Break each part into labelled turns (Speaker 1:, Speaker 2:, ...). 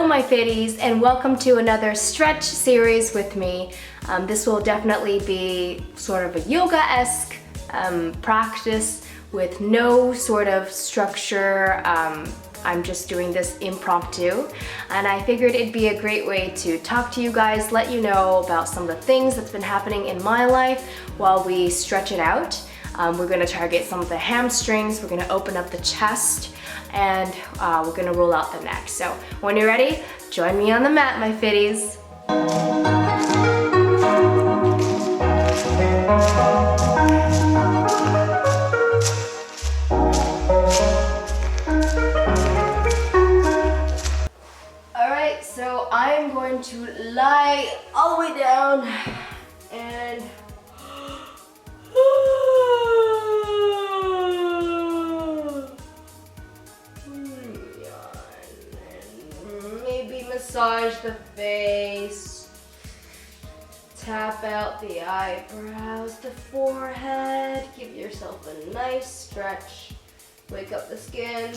Speaker 1: my fitties, and welcome to another stretch series with me. This will definitely be sort of a yoga-esque practice with no sort of structure. I'm just doing this impromptu, and I figured it'd be a great way to talk to you guys, let you know about some of the things that's been happening in my life while we stretch it out. We're gonna target some of the hamstrings, we're gonna open up the chest, and we're gonna roll out the neck. So when you're ready, join me on the mat, my fitties. Alright, so I'm going to lie all the way down and massage the face, tap out the eyebrows, the forehead, give yourself a nice stretch, wake up the skin,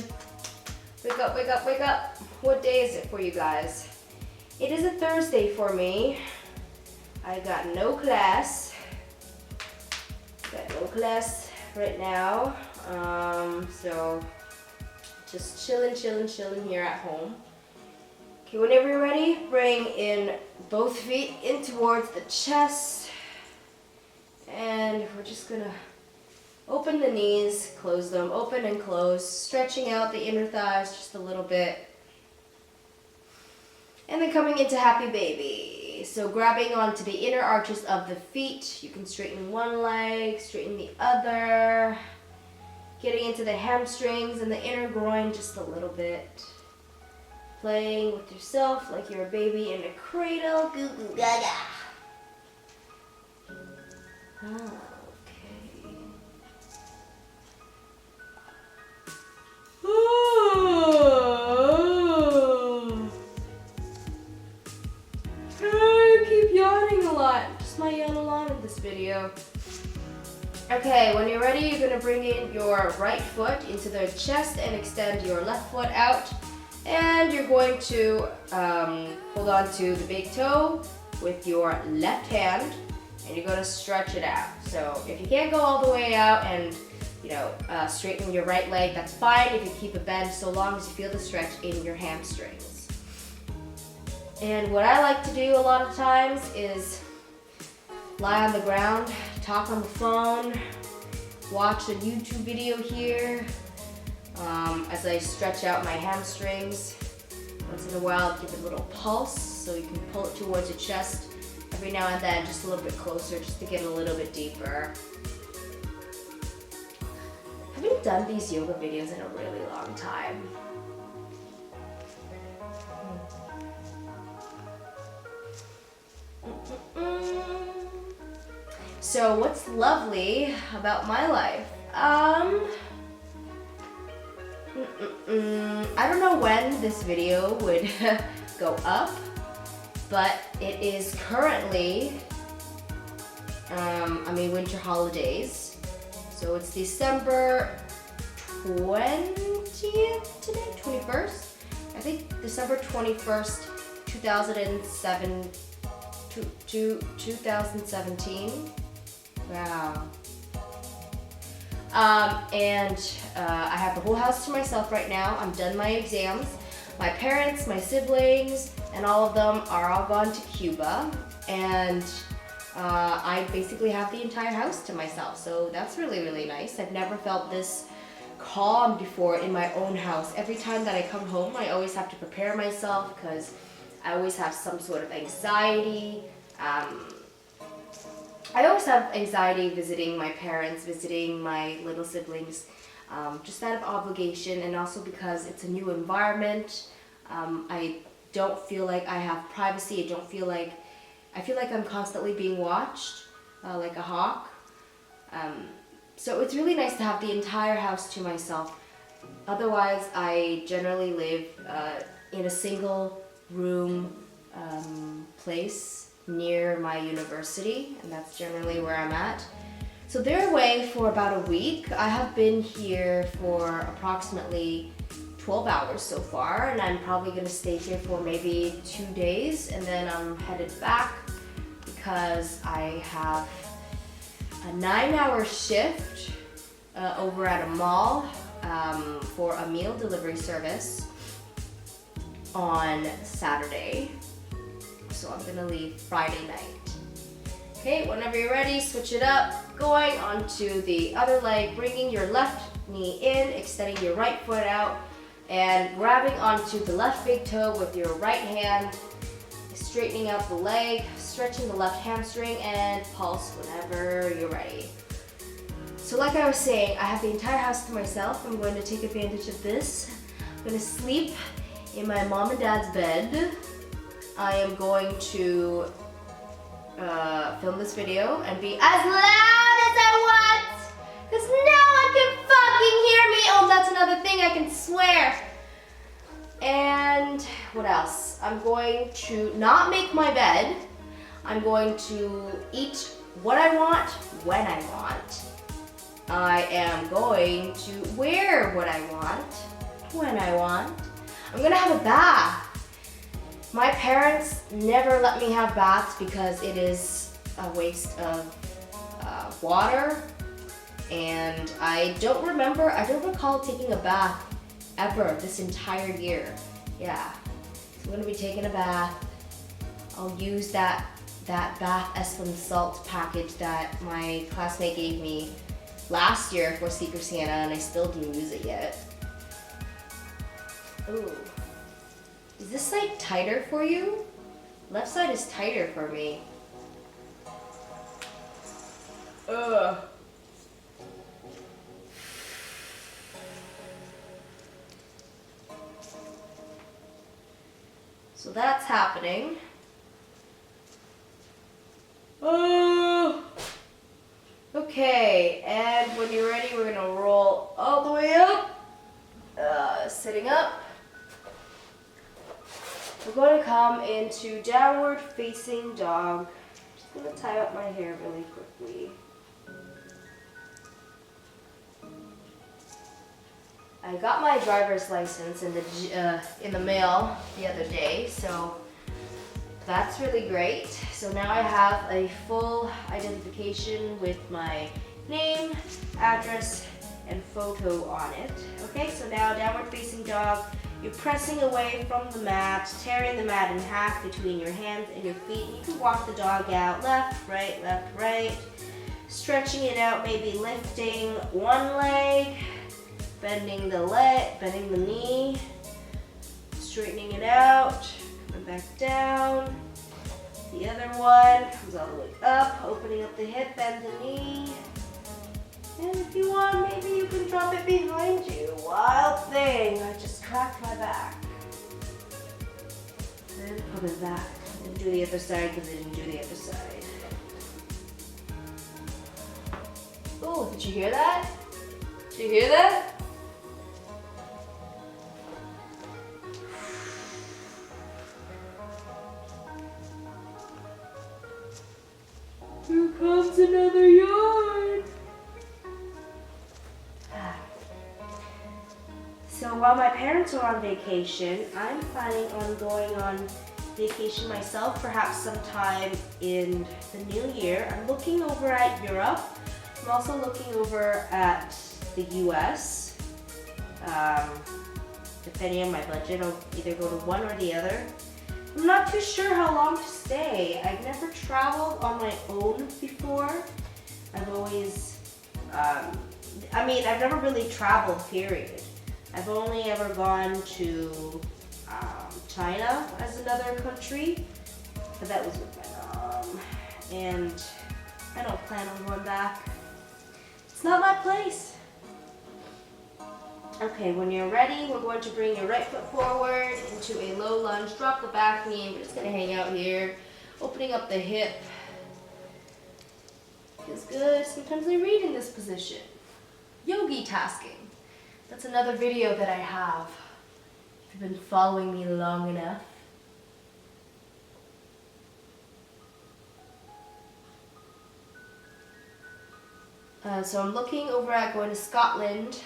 Speaker 1: wake up, wake up, wake up. What day is it for you guys? It is a Thursday for me. I got no class. Right now, so just chilling here at home. Okay, whenever you're ready, bring in both feet in towards the chest, and we're just gonna open the knees, close them, open and close, stretching out the inner thighs just a little bit, and then coming into happy baby. So grabbing onto the inner arches of the feet, you can straighten one leg, straighten the other, getting into the hamstrings and the inner groin just a little bit. Playing with yourself like you're a baby in a cradle. Goo goo gaga. Okay. I keep yawning a lot. Just my yawn a lot in this video. Okay, when you're ready, you're gonna bring in your right foot into the chest and extend your left foot out. And you're going to hold on to the big toe with your left hand, and you're going to stretch it out. So if you can't go all the way out and straighten your right leg, that's fine if you keep a bend, so long as you feel the stretch in your hamstrings. And what I like to do a lot of times is lie on the ground, talk on the phone, watch a YouTube video here, as I stretch out my hamstrings. Once in a while, give it a little pulse so you can pull it towards your chest every now and then, just a little bit closer, just to get a little bit deeper. I haven't done these yoga videos in a really long time. So what's lovely about my life? I don't know when this video would go up, but it is currently, winter holidays. So it's December 20th today, 21st? I think December 21st, 2017. Wow. I have the whole house to myself right now. I'm done my exams. My parents, my siblings, and all of them are all gone to Cuba. And I basically have the entire house to myself. So that's really, really nice. I've never felt this calm before in my own house. Every time that I come home, I always have to prepare myself because I always have some sort of anxiety. I always have anxiety visiting my parents, visiting my little siblings, just out of obligation, and also because it's a new environment. I don't feel like I have privacy. I feel like I'm constantly being watched, like a hawk. So it's really nice to have the entire house to myself. Otherwise, I generally live in a single room place near my university, and that's generally where I'm at. So they're away for about a week. I have been here for approximately 12 hours so far, and I'm probably gonna stay here for maybe 2 days, and then I'm headed back because I have a 9-hour shift over at a mall for a meal delivery service on Saturday. So I'm gonna leave Friday night. Okay, whenever you're ready, switch it up. Going onto the other leg, bringing your left knee in, extending your right foot out, and grabbing onto the left big toe with your right hand, straightening out the leg, stretching the left hamstring, and pulse whenever you're ready. So like I was saying, I have the entire house to myself. I'm going to take advantage of this. I'm going to sleep in my mom and dad's bed. I am going to film this video and be as loud as I want, because no one can fucking hear me. Oh, that's another thing, I can swear. And what else? I'm going to not make my bed. I'm going to eat what I want when I want. I am going to wear what I want when I want. I'm gonna have a bath. My parents never let me have baths because it is a waste of water, and I don't recall taking a bath ever this entire year. Yeah, so I'm gonna be taking a bath. I'll use that bath Epsom salt package that my classmate gave me last year for Secret Santa, and I still didn't use it yet. Ooh. Is this side tighter for you? Left side is tighter for me. Ugh. So that's happening. Oh. Okay, and when you're ready, we're gonna roll all the way up. Sitting up. We're going to come into downward facing dog. Just gonna tie up my hair really quickly. I got my driver's license in the mail the other day, so that's really great. So now I have a full identification with my name, address, and photo on it. Okay, so now downward facing dog. You're pressing away from the mat, tearing the mat in half between your hands and your feet. You can walk the dog out left, right, stretching it out, maybe lifting one leg, bending the knee, straightening it out, coming back down. The other one comes all the way up, opening up the hip, bend the knee. And if you want, maybe you can drop it behind you. Wild thing, I just cracked my back. And put it back. And do the other side because I didn't do the other side. Oh, did you hear that? Did you hear that? Here comes another yawn. So while my parents are on vacation, I'm planning on going on vacation myself, perhaps sometime in the new year. I'm looking over at Europe. I'm also looking over at the US. Depending on my budget, I'll either go to one or the other. I'm not too sure how long to stay. I've never traveled on my own before. I've always, I've never really traveled, period. I've only ever gone to China as another country, but that was with my mom, and I don't plan on going back. It's not my place. Okay, when you're ready, we're going to bring your right foot forward into a low lunge, drop the back knee, and we're just gonna hang out here, opening up the hip. Feels good. Sometimes I read in this position. Yogi tasking. That's another video that I have, if you've been following me long enough. So I'm looking over at going to Scotland,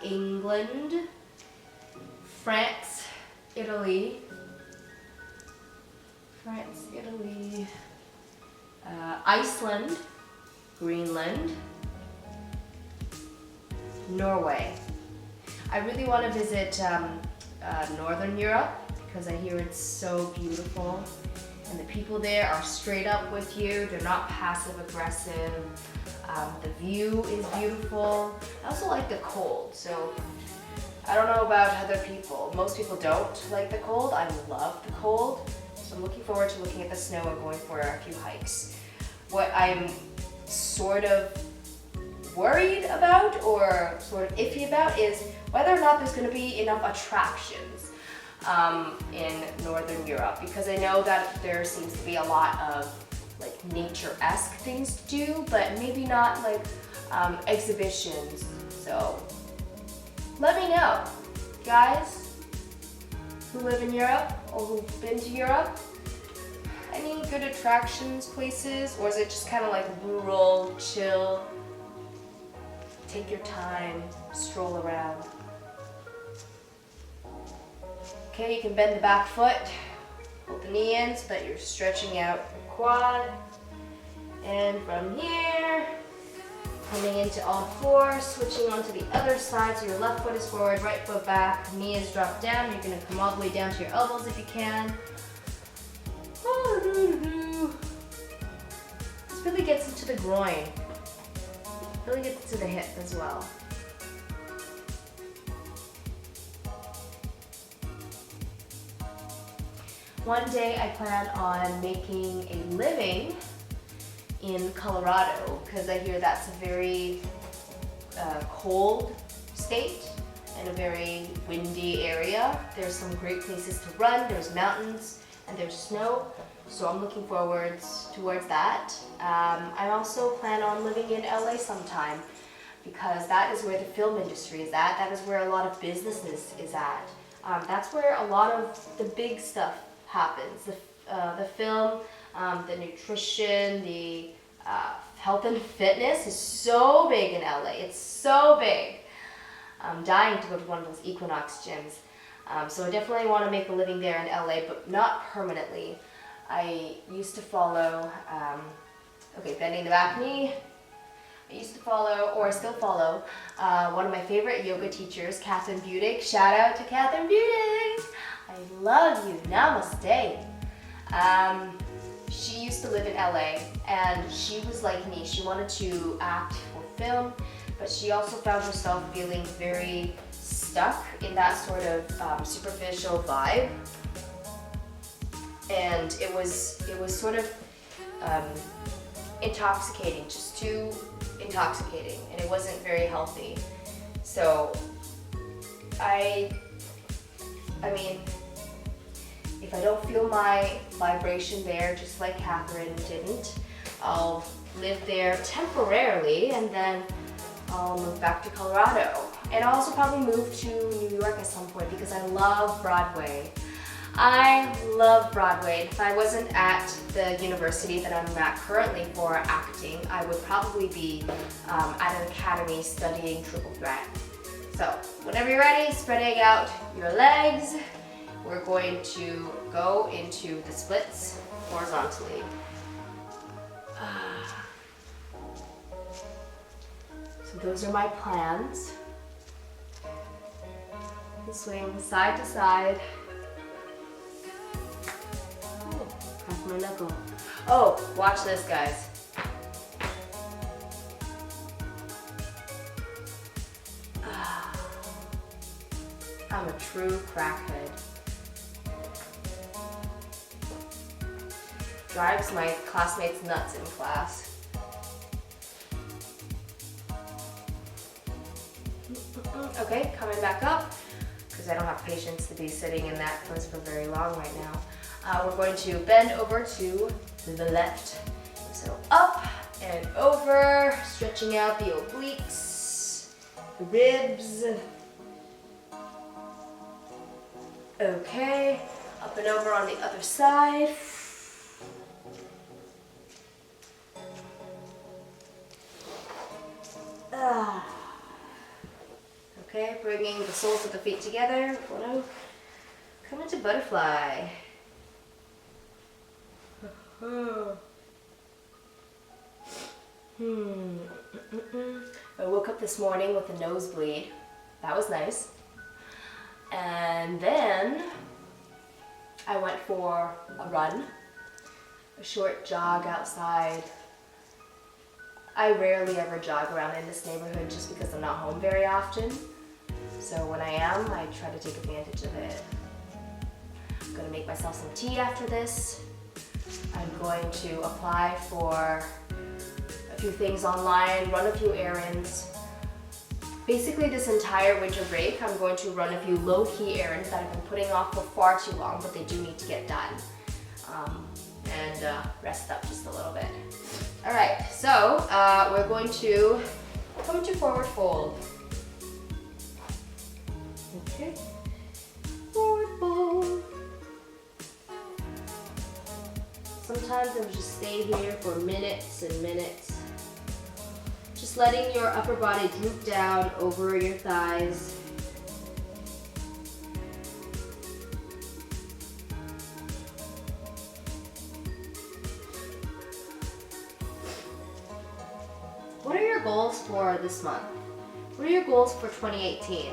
Speaker 1: England, France, Italy, Iceland, Greenland, Norway. I really want to visit Northern Europe because I hear it's so beautiful and the people there are straight up with you. They're not passive aggressive. The view is beautiful. I also like the cold, so I don't know about other people. Most people don't like the cold. I love the cold. So I'm looking forward to looking at the snow and going for a few hikes. What I'm sort of worried about or sort of iffy about is whether or not there's going to be enough attractions in Northern Europe, because I know that there seems to be a lot of like nature-esque things to do, but maybe not like exhibitions. So let me know, guys who live in Europe or who've been to Europe. Any good attractions, places, or is it just kind of like rural, chill, take your time, stroll around? Okay, you can bend the back foot, hold the knee in so that you're stretching out your quad. And from here, coming into all fours, switching onto the other side, so your left foot is forward, right foot back, knee is dropped down. You're gonna come all the way down to your elbows if you can. This really gets into the groin, really gets into the hip as well. One day I plan on making a living in Colorado because I hear that's a very cold state and a very windy area. There's some great places to run, there's mountains and there's snow, so I'm looking forward towards that. I also plan on living in LA sometime because that is where the film industry is at, that is where a lot of businesses is at. That's where a lot of the big stuff happens. The film, the nutrition, the health and fitness is so big in LA. It's so big. I'm dying to go to one of those Equinox gyms. So I definitely want to make a living there in LA, but not permanently. I used to follow, bending the back knee. I used to follow, or still follow, one of my favorite yoga teachers, Catherine Budig. Shout out to Catherine Budig. I love you. Namaste. She used to live in LA and she was like me. She wanted to act for film, but she also found herself feeling very stuck in that sort of superficial vibe. And it was sort of intoxicating, just too intoxicating, and it wasn't very healthy. So I mean, if I don't feel my vibration there, just like Catherine didn't, I'll live there temporarily and then I'll move back to Colorado. And I'll also probably move to New York at some point because I love Broadway. I love Broadway. If I wasn't at the university that I'm at currently for acting, I would probably be at an academy studying triple threat. So whenever you're ready, spreading out your legs, we're going to go into the splits horizontally. So those are my plans. Swing side to side. Oh, crack my knuckle. Oh, watch this, guys. I'm a true crackhead. Drives my classmates nuts in class. Okay, coming back up, because I don't have patience to be sitting in that place for very long right now. We're going to bend over to the left. So up and over, stretching out the obliques, the ribs. Okay, up and over on the other side. Okay, bringing the soles of the feet together. We're gonna come into butterfly. I woke up this morning with a nosebleed. That was nice. And then I went for a run, a short jog outside. I rarely ever jog around in this neighborhood just because I'm not home very often. So when I am, I try to take advantage of it. I'm gonna make myself some tea after this. I'm going to apply for a few things online, run a few errands. Basically this entire winter break, I'm going to run a few low-key errands that I've been putting off for far too long, but they do need to get done. And rest up just a little bit. All right, so we're going to come to forward fold. Okay, forward fold. Sometimes I'll just stay here for minutes and minutes. Just letting your upper body droop down over your thighs. What are your goals for this month? What are your goals for 2018?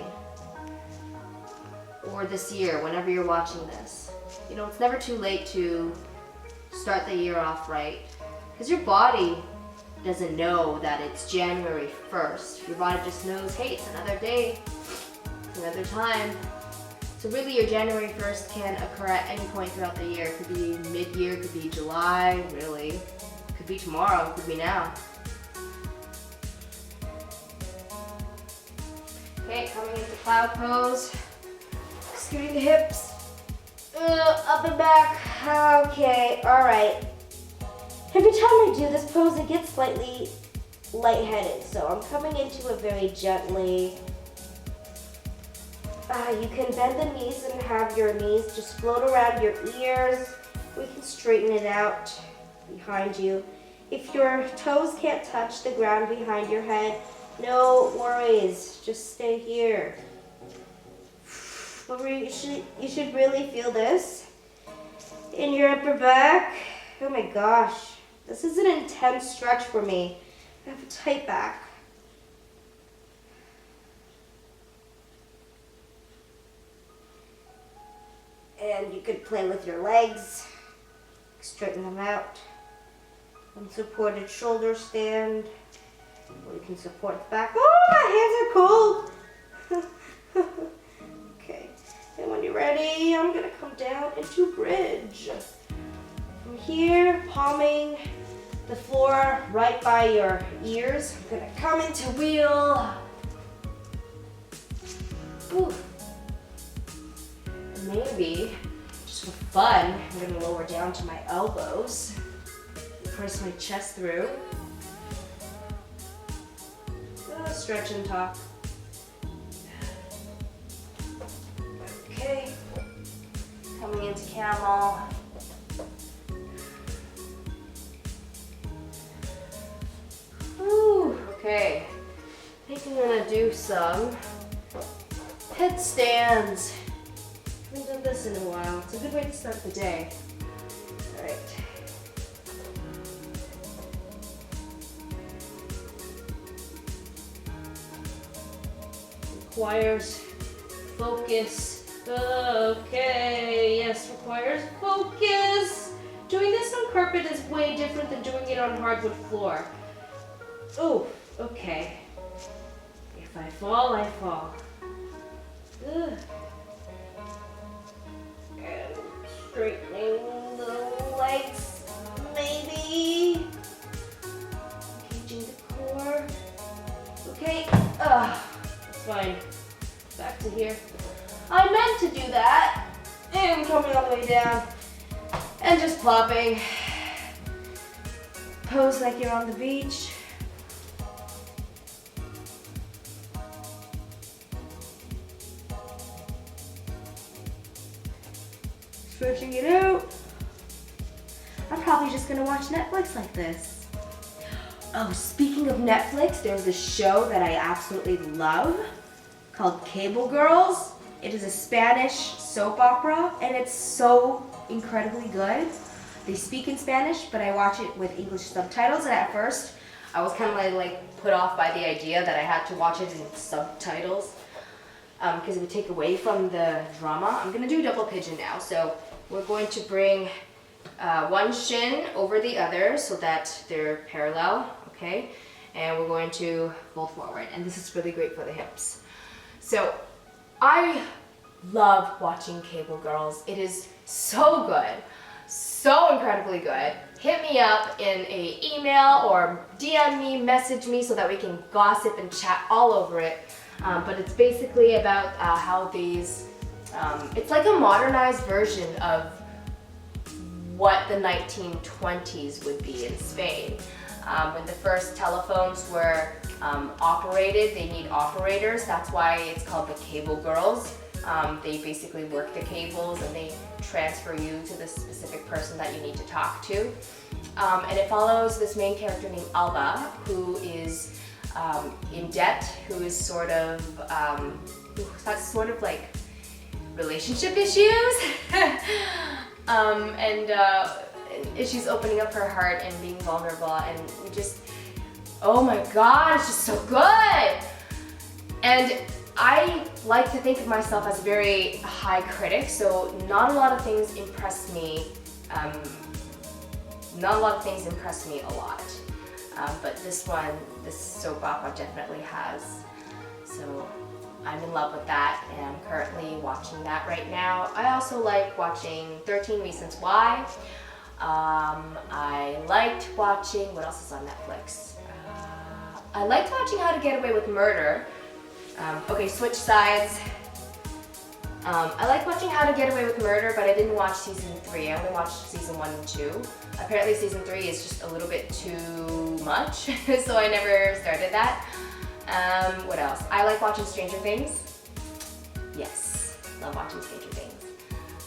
Speaker 1: Or this year, whenever you're watching this? You know, it's never too late to start the year off right. Because your body doesn't know that it's January 1st. Your body just knows, hey, it's another day, another time. So really your January 1st can occur at any point throughout the year. It could be mid-year, it could be July, really. It could be tomorrow, it could be now. Okay, coming into cloud pose. Scooting the hips. Up and back. Okay, alright. Every time I do this pose, it gets slightly lightheaded. So I'm coming into it very gently. You can bend the knees and have your knees just float around your ears. We can straighten it out behind you. If your toes can't touch the ground behind your head, no worries. Just stay here. But you should really feel this in your upper back. Oh my gosh. This is an intense stretch for me. I have a tight back. And you could play with your legs, straighten them out. Unsupported shoulder stand, or you can support the back. Oh, my hands are cold. Okay, and when you're ready, I'm gonna come down into bridge. From here, palming the floor right by your ears. I'm gonna come into wheel. Ooh. Maybe, just for fun, I'm gonna lower down to my elbows. Press my chest through. Stretch and talk. Okay. Coming into camel. Ooh, okay. I think I'm gonna do some headstands. I haven't done this in a while. It's a good way to start the day. All right. Requires focus. Okay, yes, requires focus. Doing this on carpet is way different than doing it on hardwood floor. Oh, okay. If I fall, I fall. Ugh. And straightening the legs, maybe. Engaging the core. Okay, that's fine. Back to here. I meant to do that. And coming all the way down. And just plopping. Pose like you're on the beach. Stretching it out. I'm probably just gonna watch Netflix like this. Oh, speaking of Netflix, there's a show that I absolutely love. called Cable Girls. It is a Spanish soap opera, and it's so incredibly good. They speak in Spanish, but I watch it with English subtitles, and at first I was kind of like put off by the idea that I had to watch it in subtitles because it would take away from the drama. I'm gonna do double pigeon now, so we're going to bring one shin over the other so that they're parallel, okay? And we're going to fold forward, and this is really great for the hips. So I love watching Cable Girls. It is so good, so incredibly good. Hit me up in an email or DM me, message me so that we can gossip and chat all over it. But it's basically about how these, it's like a modernized version of what the 1920s would be in Spain. When the first telephones were operated, they need operators. That's why it's called the Cable Girls. They basically work the cables and they transfer you to the specific person that you need to talk to. And it follows this main character named Alba, who is in debt, who is sort of, who has sort of like relationship issues. And she's opening up her heart and being vulnerable, and we just, oh my god, it's just so good! And I like to think of myself as a very high critic, so not a lot of things impress me, not a lot of things impress me a lot. But this one, this soap opera definitely has. So I'm in love with that, and I'm currently watching that right now. I also like watching 13 Reasons Why. I liked watching, what else is on Netflix? I liked watching How to Get Away with Murder. Okay, switch sides. I like watching How to Get Away with Murder, but I didn't watch season 3. I only watched season 1 and 2. Apparently season 3 is just a little bit too much, so I never started that. What else? I like watching Stranger Things. Yes, love watching Stranger Things.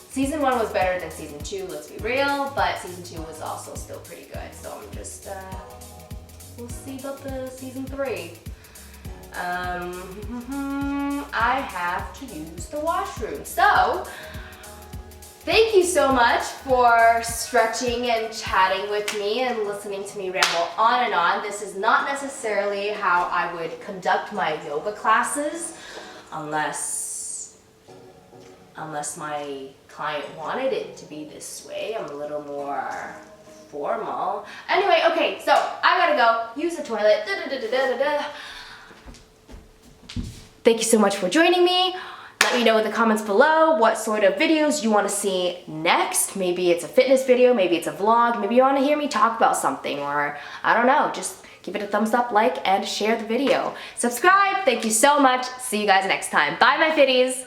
Speaker 1: Season 1 was better than season 2, let's be real, but season 2 was also still pretty good, so I'm just, we'll see about the season 3. I have to use the washroom. So, thank you so much for stretching and chatting with me and listening to me ramble on and on. This is not necessarily how I would conduct my yoga classes unless my client wanted it to be this way. I'm a little more formal. Anyway, okay, so I gotta go use the toilet. Thank you so much for joining me. Let me know in the comments below what sort of videos you want to see next. Maybe it's a fitness video, maybe it's a vlog, maybe you want to hear me talk about something, or I don't know, just give it a thumbs up, like, and share the video. Subscribe, thank you so much. See you guys next time. Bye, my fitties.